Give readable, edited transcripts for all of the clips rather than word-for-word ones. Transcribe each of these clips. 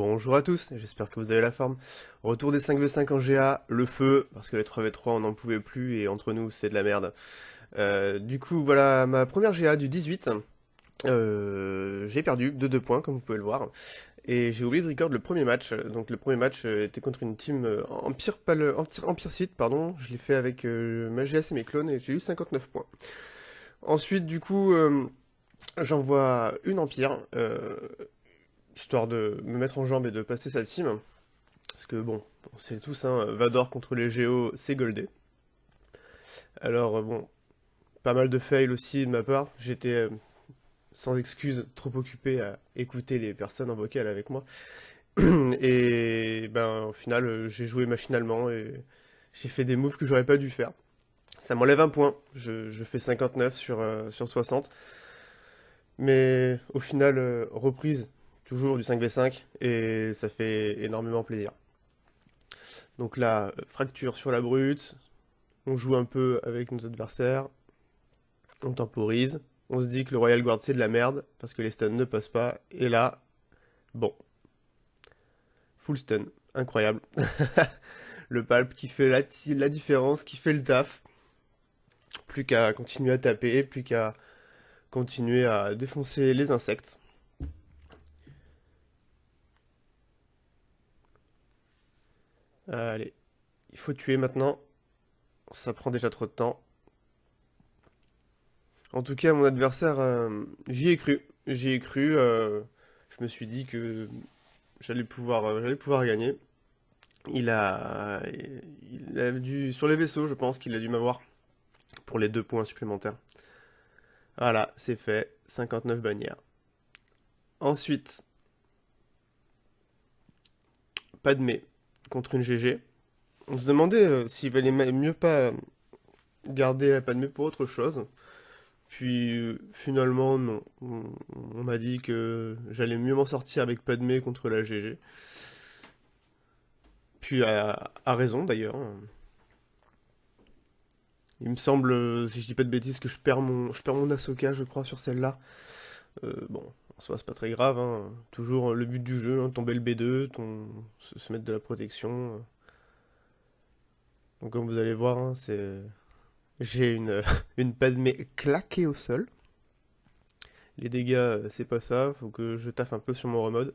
Bonjour à tous, j'espère que vous avez la forme. Retour des 5v5 en GA, le feu, parce que les 3v3 on n'en pouvait plus et entre nous c'est de la merde. Du coup voilà ma première GA du 18. J'ai perdu de 2 points comme vous pouvez le voir. Et j'ai oublié de record le premier match. Donc le premier match était contre une team Empire Suite, pardon. Je l'ai fait avec ma GS et mes clones et j'ai eu 59 points. Ensuite du coup j'envoie une Empire. Histoire de me mettre en jambe et de passer sa team. Parce que bon, on sait tous, hein, Vador contre les Géos, c'est goldé. Alors bon, pas mal de fails aussi de ma part. J'étais sans excuse trop occupé à écouter les personnes en vocal avec moi. Et ben au final, j'ai joué machinalement et j'ai fait des moves que j'aurais pas dû faire. Ça m'enlève un point. Je fais 59 sur 60. Mais au final, reprise toujours du 5v5 et ça fait énormément plaisir. Donc là, fracture sur la brute, on joue un peu avec nos adversaires, on temporise, on se dit que le Royal Guard c'est de la merde, parce que les stuns ne passent pas, et là, bon, full stun, incroyable. Le palp qui fait la différence, qui fait le taf, plus qu'à continuer à taper, plus qu'à continuer à défoncer les insectes. Allez, il faut tuer maintenant, ça prend déjà trop de temps. En tout cas, mon adversaire, j'y ai cru. J'y ai cru. Je me suis dit que j'allais pouvoir gagner. Il a dû, sur les vaisseaux, je pense qu'il a dû m'avoir pour les 2 points supplémentaires. Voilà, c'est fait. 59 bannières. Ensuite, Padmé contre une GG. On se demandait s'il valait mieux pas garder la Padmé pour autre chose. Puis finalement, non. On m'a dit que j'allais mieux m'en sortir avec Padmé contre la GG. Puis a raison d'ailleurs. Il me semble, si je dis pas de bêtises, que je perds mon Ahsoka, je crois, sur celle-là. Bon, en soi, c'est pas très grave, hein. Toujours le but du jeu, hein, tomber le B2, se mettre de la protection. Donc comme vous allez voir, hein, j'ai une, une Padmé claquée au sol. Les dégâts, c'est pas ça, faut que je taffe un peu sur mon remode.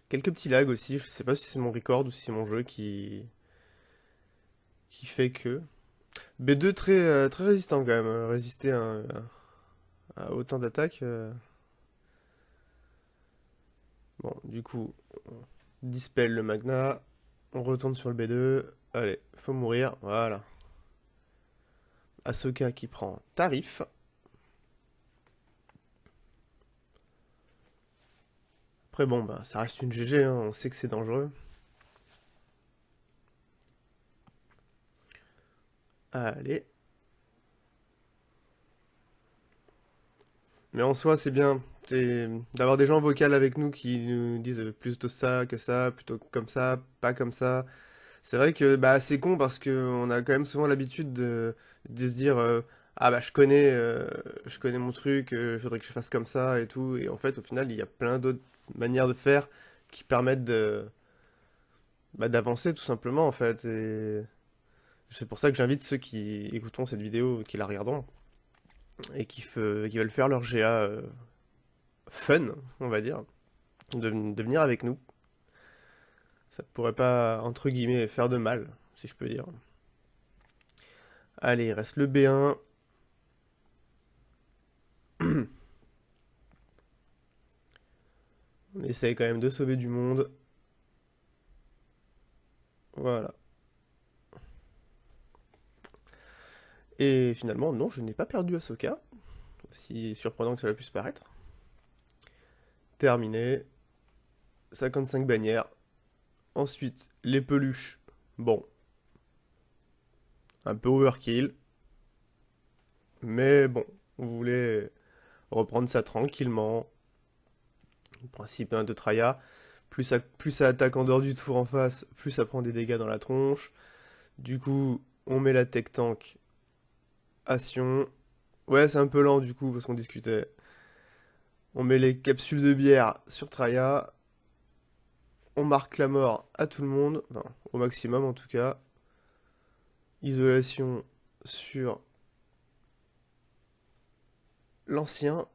Quelques petits lags aussi, je sais pas si c'est mon record ou si c'est mon jeu qui fait que... B2 très résistant quand même, résister à autant d'attaques. Bon, du coup, on dispel le Magna, on retourne sur le B2, allez, faut mourir, voilà. Ahsoka qui prend tarif. Après bon, bah, ça reste une GG, hein, on sait que c'est dangereux. Allez. Mais en soi, c'est bien d'avoir des gens vocaux avec nous qui nous disent plutôt ça que ça, plutôt comme ça, pas comme ça. C'est vrai que bah, c'est con parce que on a quand même souvent l'habitude de se dire ah bah je connais mon truc, il faudrait que je fasse comme ça et tout. Et en fait, au final, il y a plein d'autres manières de faire qui permettent d'avancer tout simplement en fait. Et c'est pour ça que j'invite ceux qui écouteront cette vidéo, qui la regarderont et qui veulent faire leur GA fun, on va dire, de venir avec nous. Ça pourrait pas, entre guillemets, faire de mal, si je peux dire. Allez, il reste le B1. On essaye quand même de sauver du monde. Voilà. Et finalement, non, je n'ai pas perdu Ahsoka. Si surprenant que cela puisse paraître. Terminé. 55 bannières. Ensuite, les peluches. Bon. Un peu overkill. Mais bon, on voulait reprendre ça tranquillement. Le principe hein, de Traya. Plus ça attaque en dehors du tour en face, plus ça prend des dégâts dans la tronche. Du coup, on met la tech tank à Sion. Ouais, c'est un peu lent du coup, parce qu'on discutait. On met les capsules de bière sur Traya, on marque la mort à tout le monde, enfin, au maximum en tout cas. Isolation sur l'ancien,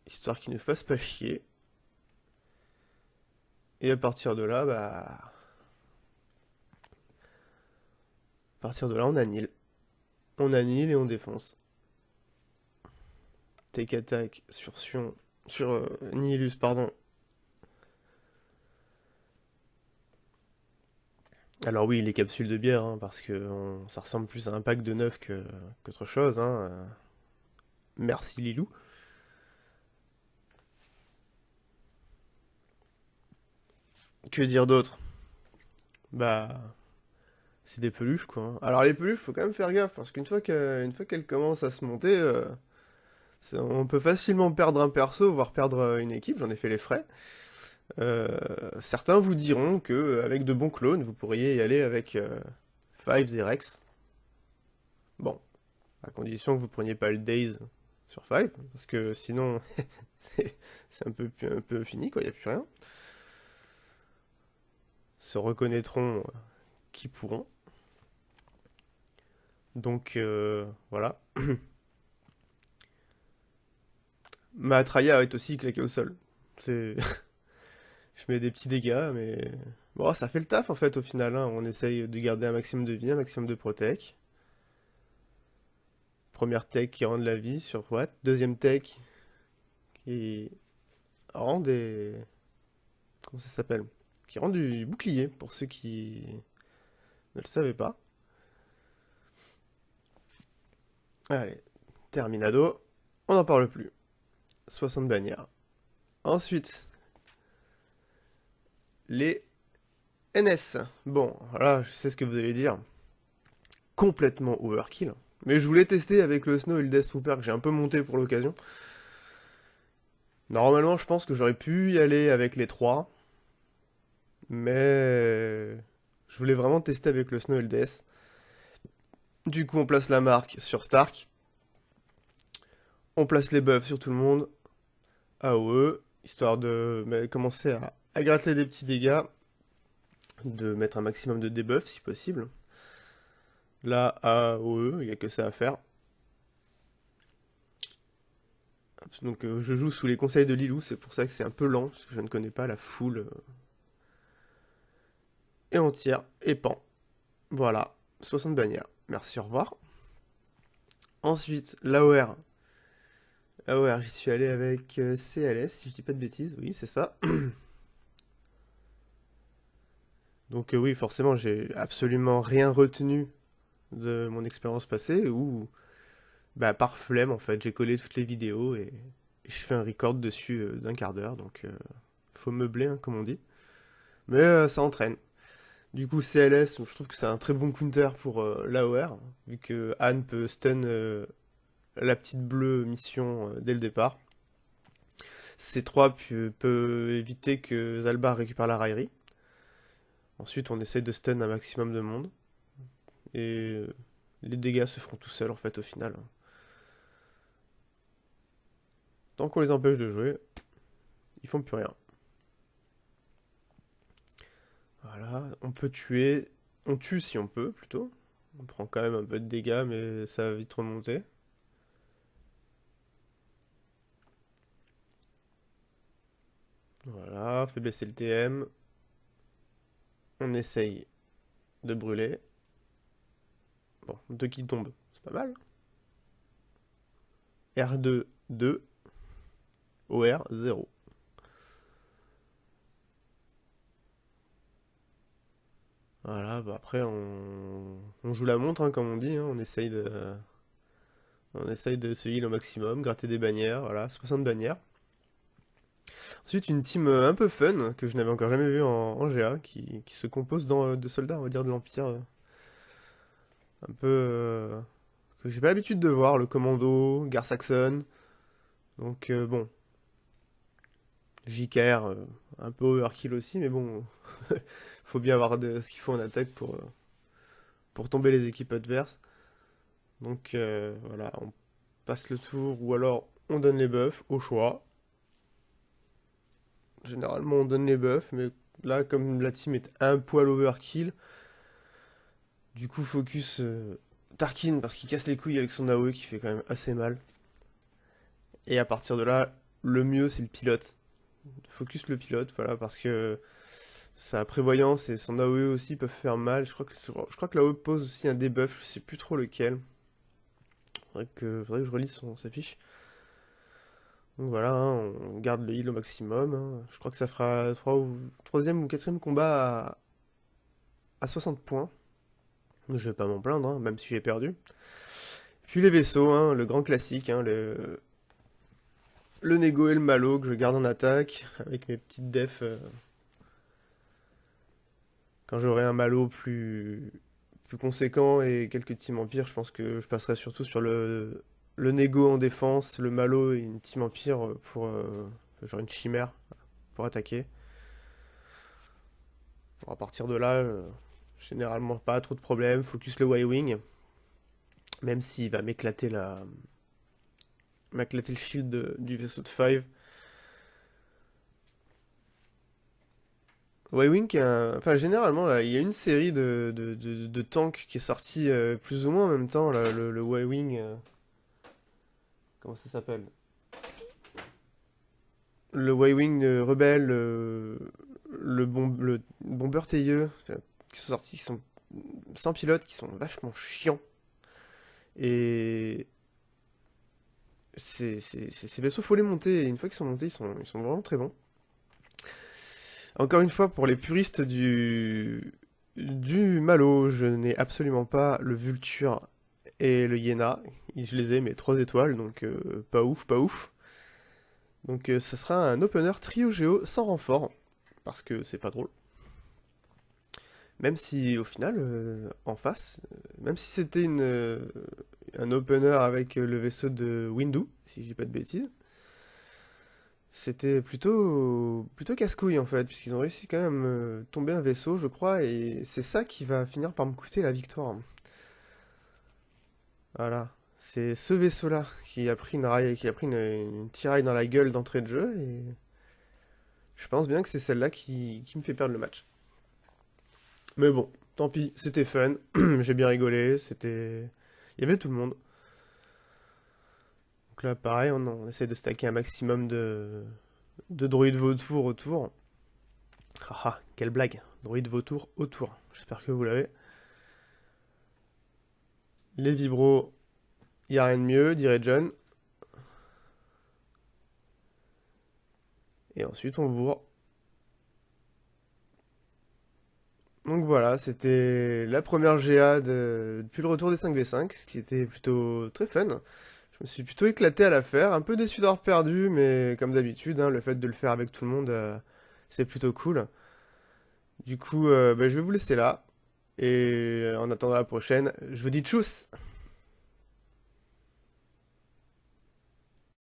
histoire qu'il ne fasse pas chier. Et à partir de là, bah... À partir de là, on annule. On annule et on défonce. Take attack sur Sion... Sur Nihilus, pardon. Alors oui, les capsules de bière, hein, parce que ça ressemble plus à un pack de neuf qu'autre chose. Hein. Merci Lilou. Que dire d'autre? Bah, c'est des peluches quoi. Hein. Alors les peluches, faut quand même faire gaffe, parce une fois qu'elles commencent à se monter, on peut facilement perdre un perso, voire perdre une équipe, j'en ai fait les frais. Certains vous diront que avec de bons clones, vous pourriez y aller avec Fives et Rex. Bon, à condition que vous preniez pas le Daze sur Five, parce que sinon c'est un peu fini quoi, y a plus rien. Se reconnaîtront qui pourront. Donc voilà. Ma Traya est aussi claquée au sol. C'est je mets des petits dégâts, mais bon, ça fait le taf en fait au final. Hein. On essaye de garder un maximum de vie, un maximum de protec. Première tech qui rend de la vie sur Watt. Deuxième tech qui rend des... Comment ça s'appelle? Qui rend du bouclier pour ceux qui ne le savaient pas. Allez, terminado. On n'en parle plus. 60 bannières. Ensuite, les NS. Bon, voilà, je sais ce que vous allez dire. Complètement overkill. Mais je voulais tester avec le Snow et le Death Trooper que j'ai un peu monté pour l'occasion. Normalement, je pense que j'aurais pu y aller avec les trois. Mais je voulais vraiment tester avec le Snow et le Death. Du coup, on place la marque sur Stark. On place les buffs sur tout le monde. AOE. Histoire de commencer à gratter des petits dégâts. De mettre un maximum de debuff si possible. Là, AOE, il n'y a que ça à faire. Donc je joue sous les conseils de Lilou, c'est pour ça que c'est un peu lent, parce que je ne connais pas la foule. Et on tire, et pan. Voilà, 60 bannières. Merci, au revoir. Ensuite, l'AOR. L'AOR, j'y suis allé avec CLS, si je dis pas de bêtises, oui, c'est ça. Donc oui, forcément, j'ai absolument rien retenu de mon expérience passée, où, bah, par flemme, en fait, j'ai collé toutes les vidéos et je fais un record dessus d'un quart d'heure, donc faut meubler, hein, comme on dit. Mais ça entraîne. Du coup, CLS, je trouve que c'est un très bon counter pour l'AOR, vu que Anne peut stun la petite bleue mission dès le départ. C3 peut éviter que Zalbar récupère la raillerie. Ensuite, on essaie de stun un maximum de monde. Et les dégâts se feront tout seuls, en fait, au final. Tant qu'on les empêche de jouer, ils font plus rien. Voilà, on peut tuer. On tue si on peut, plutôt. On prend quand même un peu de dégâts, mais ça va vite remonter. Voilà, fait baisser le TM. On essaye de brûler. Bon, 2 qui tombent, c'est pas mal. R2, 2. OR, 0. Voilà, bah après on joue la montre, hein, comme on dit. Hein, on essaye de se heal au maximum, gratter des bannières, voilà, 60 bannières. Ensuite, une team un peu fun, que je n'avais encore jamais vu en GA, qui se compose de soldats, on va dire, de l'Empire. Un peu... que j'ai pas l'habitude de voir, le Commando, Gar Saxon. Donc bon, JKR, un peu overkill aussi, mais bon, faut bien avoir ce qu'il faut en attaque pour tomber les équipes adverses. Donc voilà, on passe le tour, ou alors on donne les buffs, au choix. Généralement on donne les buffs, mais là comme la team est un poil overkill, du coup focus Tarkin parce qu'il casse les couilles avec son AOE qui fait quand même assez mal. Et à partir de là, le mieux c'est le pilote. Focus le pilote, voilà, parce que sa prévoyance et son AOE aussi peuvent faire mal. Je crois que l'AOE pose aussi un debuff, je sais plus trop lequel. Faudrait que je relise sa fiche. Donc voilà, hein, on garde le heal au maximum, hein. Je crois que ça fera 3e ou 4e combat à 60 points. Je vais pas m'en plaindre, hein, même si j'ai perdu. Puis les vaisseaux, hein, le grand classique, hein, le Nego et le Malo que je garde en attaque, avec mes petites defs. Quand j'aurai un Malo plus conséquent et quelques teams empire, je pense que je passerai surtout sur le Nego en défense, le Malo et une team empire pour genre une chimère pour attaquer. Bon, à partir de là, généralement pas trop de problèmes. Focus le Y-Wing, même s'il va m'éclater le shield du vaisseau de 5. Y-Wing, enfin généralement là, il y a une série de tanks qui est sortie plus ou moins en même temps, là, le Y-Wing. Comment ça s'appelle? Le Y-Wing rebelle, le bomber tailleux, qui sont sortis, qui sont sans pilote, qui sont vachement chiants. Et ces vaisseaux, faut les monter. Et une fois qu'ils sont montés, ils sont vraiment très bons. Encore une fois, pour les puristes du Malo, je n'ai absolument pas le Vulture et le Yéna. Je les ai, mais 3 étoiles, donc pas ouf, pas ouf. Donc ça sera un opener trio géo sans renfort, parce que c'est pas drôle. Même si au final, en face, même si c'était un opener avec le vaisseau de Windu, si je dis pas de bêtises, c'était plutôt casse-couille en fait, puisqu'ils ont réussi quand même tomber un vaisseau, je crois, et c'est ça qui va finir par me coûter la victoire. Voilà. C'est ce vaisseau-là qui a pris une tiraille dans la gueule d'entrée de jeu, et je pense bien que c'est celle-là qui me fait perdre le match. Mais bon, tant pis, c'était fun, j'ai bien rigolé, il y avait tout le monde. Donc là, pareil, on essaie de stacker un maximum de droïdes vautours autour. Haha, quelle blague, droïdes vautours autour. J'espère que vous l'avez. Les vibros, y a rien de mieux, dirait John. Et ensuite, on bourre. Donc voilà, c'était la première GA depuis le retour des 5v5, ce qui était plutôt très fun. Je me suis plutôt éclaté à la faire, un peu déçu d'avoir perdu, mais comme d'habitude, hein, le fait de le faire avec tout le monde, c'est plutôt cool. Du coup, bah, je vais vous laisser là, et en attendant la prochaine, je vous dis tchuss!